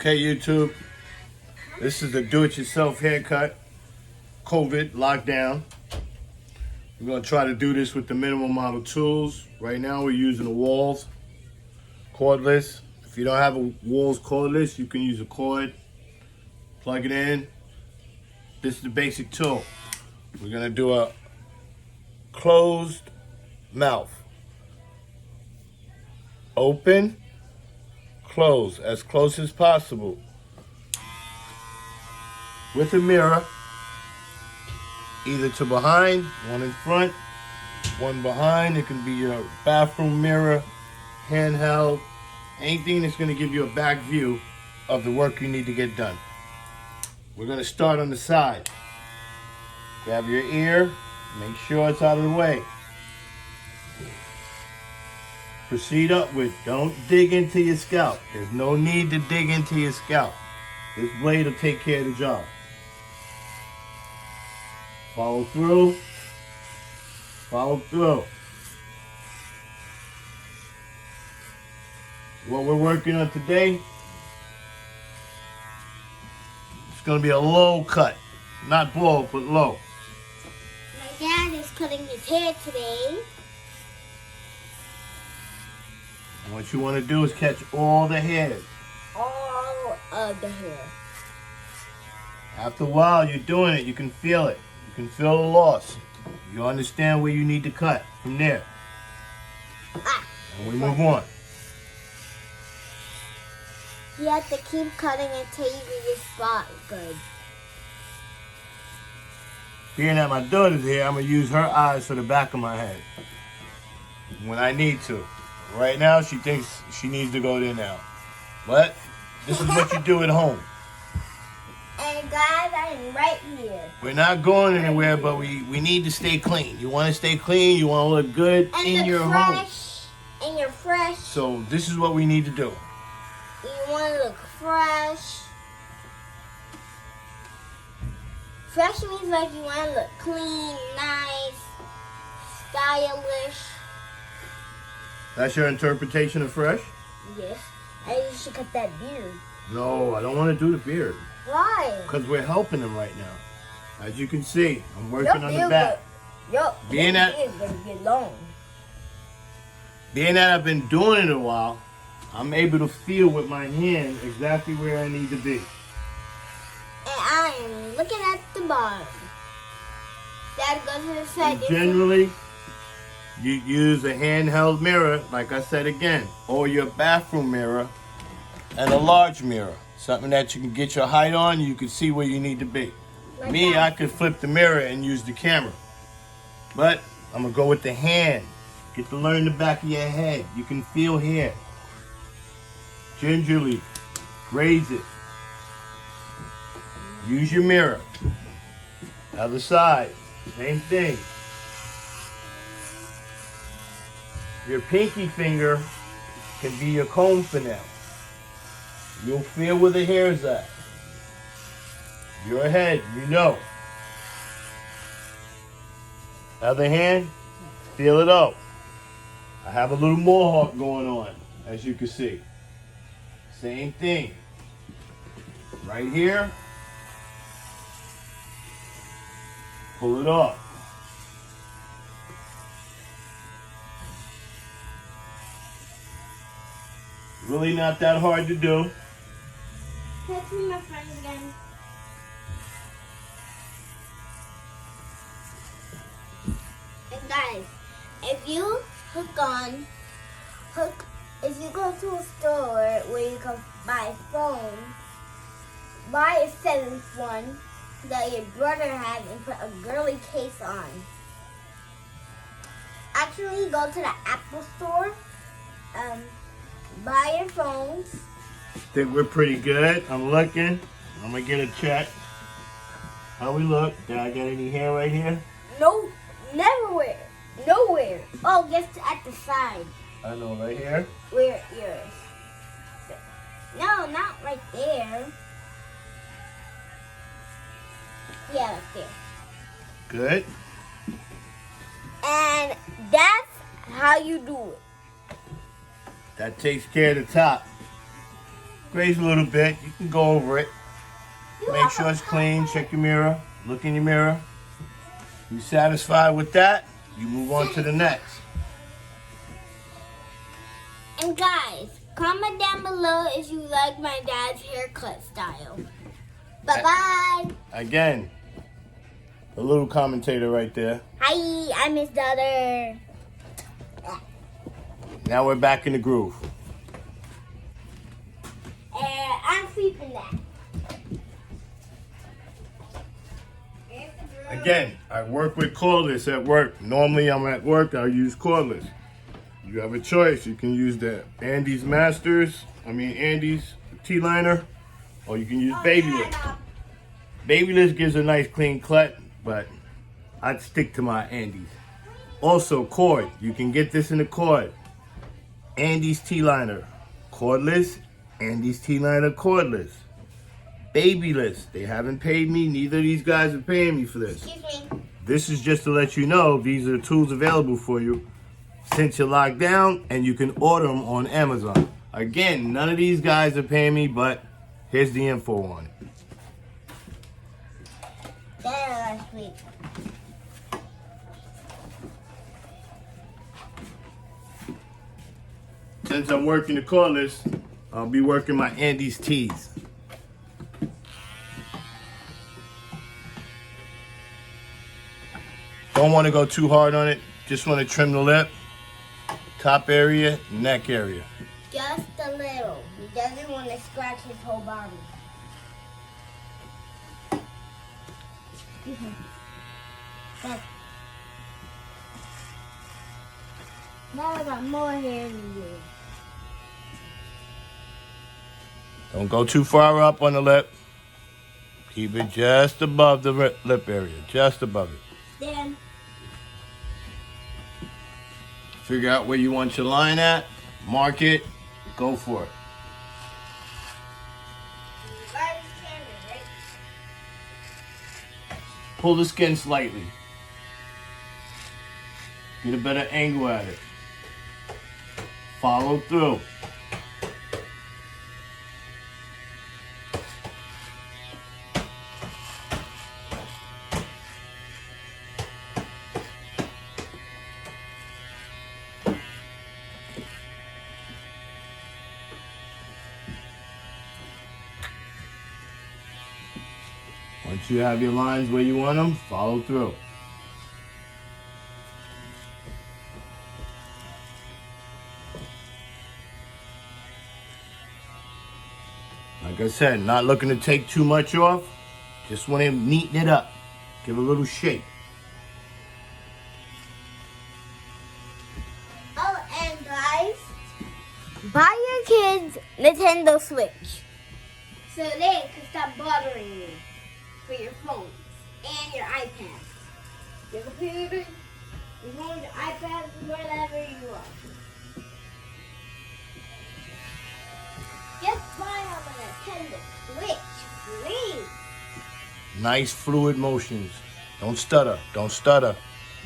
Okay, YouTube, this is the do-it-yourself haircut, COVID lockdown. We're gonna try to do this with the minimum amount of tools. Right now we're using the Walls cordless. If you don't have a Walls cordless, you can use a cord, plug it in. This is the basic tool. We're gonna do a closed mouth. Open, close, as close as possible. With a mirror, either to behind, one in front, one behind. It can be your bathroom mirror, handheld, anything that's going to give you a back view of the work you need to get done. We're going to start on the side. Grab your ear, make sure it's out of the way. Proceed upward. Don't dig into your scalp. There's no need to dig into your scalp. This blade will take care of the job. Follow through. Follow through. What we're working on today, it's going to be a low cut. Not broad, but low. My dad is cutting his hair today. And what you want to do is catch all the hairs. All of the hair. After a while, you're doing it. You can feel it. You can feel the loss. You understand where you need to cut from there. And we move on. You have to keep cutting until you get your spot good. Being that my daughter's here, I'm going to use her eyes for the back of my head when I need to. Right now, she thinks she needs to go there now. But this is what you do at home. And guys, I am right here. We're not going anywhere, but we need to stay clean. You want to stay clean. You want to look good in your home. And you're fresh. So this is what we need to do. You want to look fresh. Fresh means like you want to look clean, nice, stylish. That's your interpretation of fresh? Yes. And you should cut that beard. No, I don't want to do the beard. Why? Because we're helping him right now. As you can see, I'm working on the back. Being that I've been doing it a while, I'm able to feel with my hand exactly where I need to be. And I am looking at the bottom. That goes to the side. Generally, you use a handheld mirror, like I said again, or your bathroom mirror and a large mirror. Something that you can get your height on, you can see where you need to be. Like Me, that. I could flip the mirror and use the camera. But I'm going to go with the hand. Get to learn the back of your head. You can feel here. Gingerly. Raise it. Use your mirror. Other side. Same thing. Your pinky finger can be your comb finale. You'll feel where the hair's at. Your head, you know. Other hand, feel it out. I have a little mohawk going on, as you can see. Same thing. Right here. Pull it off. Really not that hard to do. Catch me, my friend, again. And guys, if you if you go to a store where you can buy a phone, buy a 7th one that your brother has and put a girly case on. Actually, go to the Apple store, buy your phones. Think we're pretty good. I'm looking. I'm gonna get a check. How we look? Did I get any hair right here? No, neverwhere. Nowhere. Oh, just at the side. I know, right here. Where yours? No, not right there. Yeah, right there. Good. And that's how you do it. That takes care of the top. graze a little bit. You can go over it. Make sure it's clean. Check your mirror. Look in your mirror. You satisfied with that? You move on to the next. And guys, comment down below if you like my dad's haircut style. Bye-bye. Again, a little commentator right there. Hi, I'm his daughter. Now we're back in the groove. I'm sweeping that. Again, I work with cordless at work. Normally I'm at work, I'll use cordless. You have a choice. You can use the Andes T-liner, or you can use Babyliss. Babyliss gives a nice clean cut, but I'd stick to my Andes. Also, cord. You can get this in the cord. Andes T-liner, cordless. Andes T-liner, cordless. Babyliss. They haven't paid me. Neither of these guys are paying me for this. Excuse me. This is just to let you know these are the tools available for you since you're locked down, and you can order them on Amazon. Again, none of these guys are paying me, but here's the info on it. That last week. Since I'm working the cordless, I'll be working my Andes T's. Don't want to go too hard on it. Just want to trim the lip, top area, neck area. Just a little. He doesn't want to scratch his whole body. Excuse me. But now I got more hair than you. Don't go too far up on the lip. Keep it just above the lip area, just above it. Then Figure out where you want your line at, mark it, go for it. Pull the skin slightly. Get a better angle at it. Follow through. Once you have your lines where you want them, follow through. Like I said, not looking to take too much off. Just want to neaten it up. Give it a little shape. oh, and guys, buy your kids Nintendo Switch so they can stop bothering you for your phones and your iPads, your computer, your phone, your iPad, wherever you are. Just buy them a Nintendo Switch, please. Nice fluid motions. Don't stutter. Don't stutter.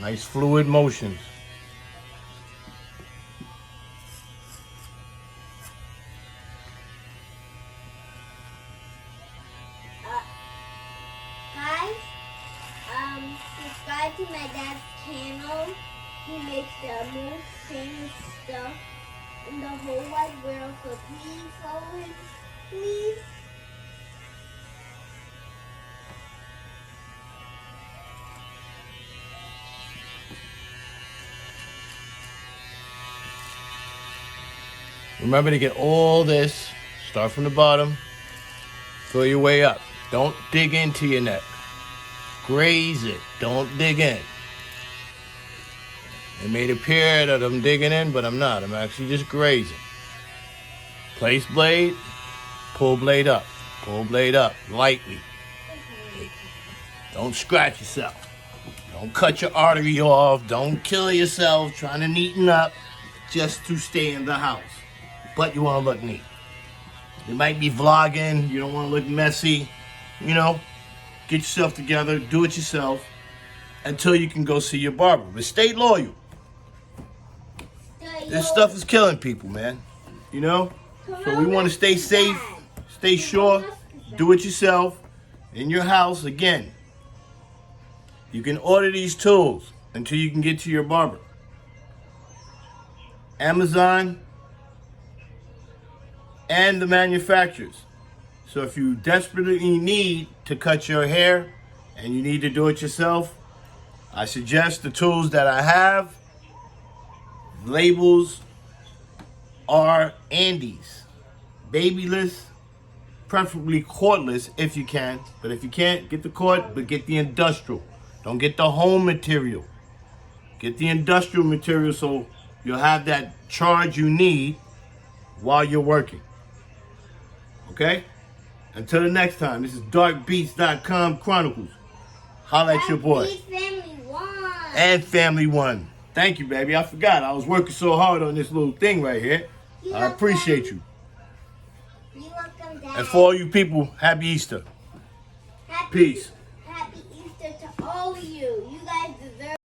Nice fluid motions. Guys, subscribe to my dad's channel. He makes the most famous stuff in the whole wide world, so please follow him, please. Remember to get all this. Start from the bottom. Fill your way up. Don't dig into your neck. Graze it. Don't dig in. It may appear that I'm digging in, but I'm not. I'm actually just grazing. Place blade. Pull blade up. Pull blade up. Lightly. Don't scratch yourself. Don't cut your artery off. Don't kill yourself trying to neaten up just to stay in the house. But you want to look neat. You might be vlogging. You don't want to look messy. You know, get yourself together. Do it yourself until you can go see your barber. But stay loyal. This stuff is killing people, man. You know? So we want to stay safe, stay sure, do it yourself in your house. Again, you can order these tools until you can get to your barber. Amazon and the manufacturers. So if you desperately need to cut your hair and you need to do it yourself, I suggest the tools that I have. Labels are Andes. Babyless, preferably cordless if you can. But if you can't, get the cord, but get the industrial. Don't get the home material. Get the industrial material so you'll have that charge you need while you're working. Okay? Until the next time, this is DarkBeats.com Chronicles. Holla at your boy. Family One. And Family One. Thank you, baby. I forgot. I was working so hard on this little thing right here. I appreciate you. You're welcome, Dad. And for all you people, happy Easter. Happy Peace.